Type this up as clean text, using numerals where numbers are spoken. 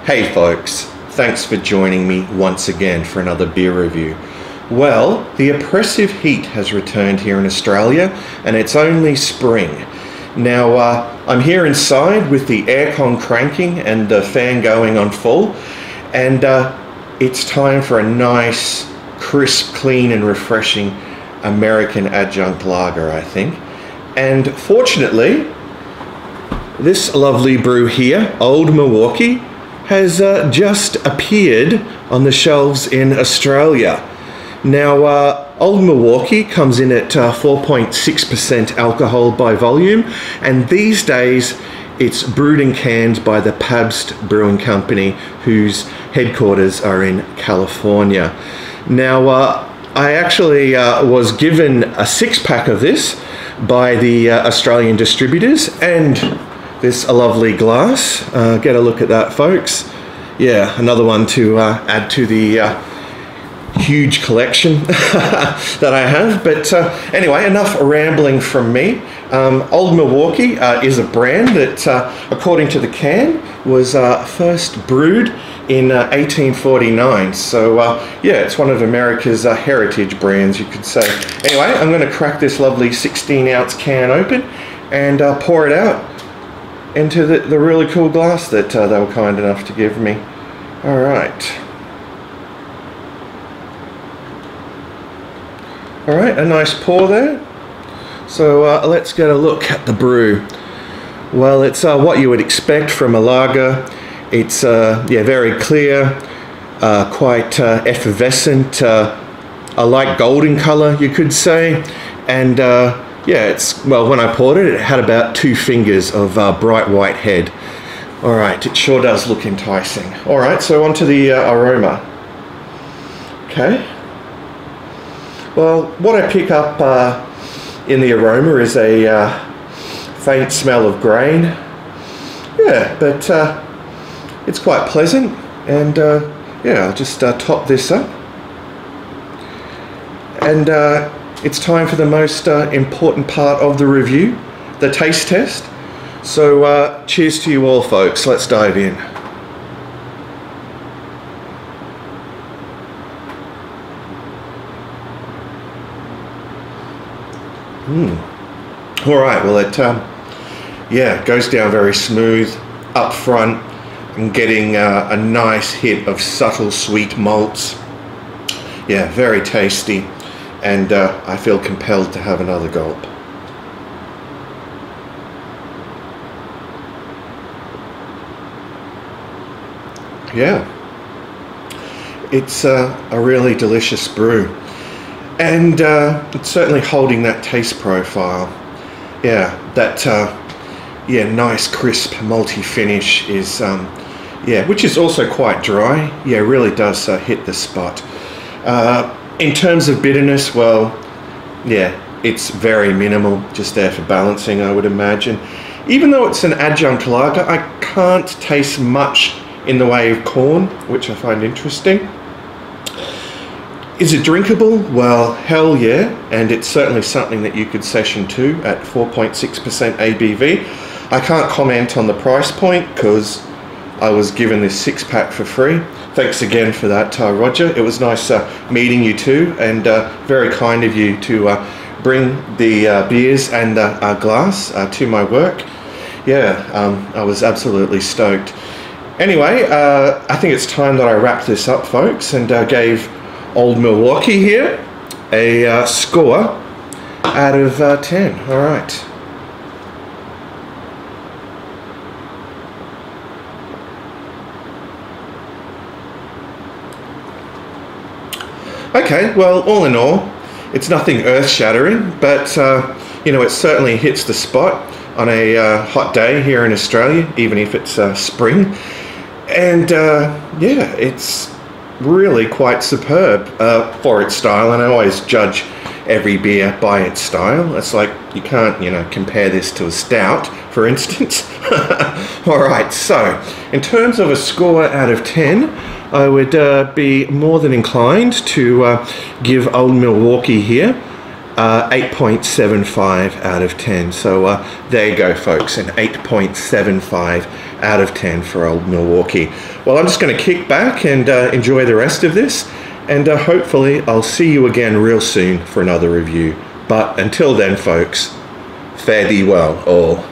Hey folks, thanks for joining me once again for another beer review. Well, the oppressive heat has returned here in Australia and it's only spring. Now, I'm here inside with the aircon cranking and the fan going on full, and it's time for a nice, crisp, clean and refreshing American adjunct lager, I think. And fortunately, this lovely brew here, Old Milwaukee, has just appeared on the shelves in Australia. Now, Old Milwaukee comes in at 4.6% alcohol by volume, and these days it's brewed and canned by the Pabst Brewing Company, whose headquarters are in California. Now, I actually was given a 6-pack of this by the Australian distributors, and this lovely glass. Get a look at that, folks. Yeah, another one to add to the huge collection that I have. But anyway, enough rambling from me. Old Milwaukee is a brand that, according to the can, was first brewed in 1849. So yeah, it's one of America's heritage brands, you could say. Anyway, I'm going to crack this lovely 16-ounce can open and pour it out into the really cool glass that they were kind enough to give me. All right. All right, a nice pour there. So let's get a look at the brew. Well, it's what you would expect from a lager. It's yeah, very clear, quite effervescent, a light golden color, you could say. And yeah, it's, well, when I poured it, it had about 2 fingers of bright white head. All right, it sure does look enticing. All right, so on to the aroma. Okay. Well, what I pick up in the aroma is a faint smell of grain. Yeah, but it's quite pleasant. And yeah, I'll just top this up. And it's time for the most important part of the review, the taste test. So cheers to you all, folks. Let's dive in. All right, well, it yeah, goes down very smooth up front. I'm getting a nice hit of subtle sweet malts. Yeah, very tasty. And I feel compelled to have another gulp. Yeah, it's a really delicious brew, and it's certainly holding that taste profile. Yeah, that yeah, nice crisp malty finish is yeah, which is also quite dry. Yeah, really does hit the spot. In terms of bitterness, well, yeah, it's very minimal, just there for balancing, I would imagine. Even though it's an adjunct lager, I can't taste much in the way of corn, which I find interesting. Is it drinkable? Well, hell yeah, and it's certainly something that you could session to at 4.6% ABV. I can't comment on the price point because I was given this 6-pack for free. Thanks again for that, Roger. It was nice meeting you too, and very kind of you to bring the beers and a glass to my work. Yeah, I was absolutely stoked. Anyway, I think it's time that I wrap this up, folks, and gave Old Milwaukee here a score out of 10. All right. Okay, well, all in all, it's nothing earth-shattering, but you know, it certainly hits the spot on a hot day here in Australia, even if it's spring. And yeah, it's really quite superb for its style, and I always judge every beer by its style. It's like you can't, you know, compare this to a stout, for instance. All right, so in terms of a score out of 10, I would be more than inclined to give Old Milwaukee here 8.75 out of 10. So there you go, folks, an 8.75 out of 10 for old Milwaukee. Well, I'm just going to kick back and enjoy the rest of this, and hopefully I'll see you again real soon for another review. But until then, folks, fare thee well all.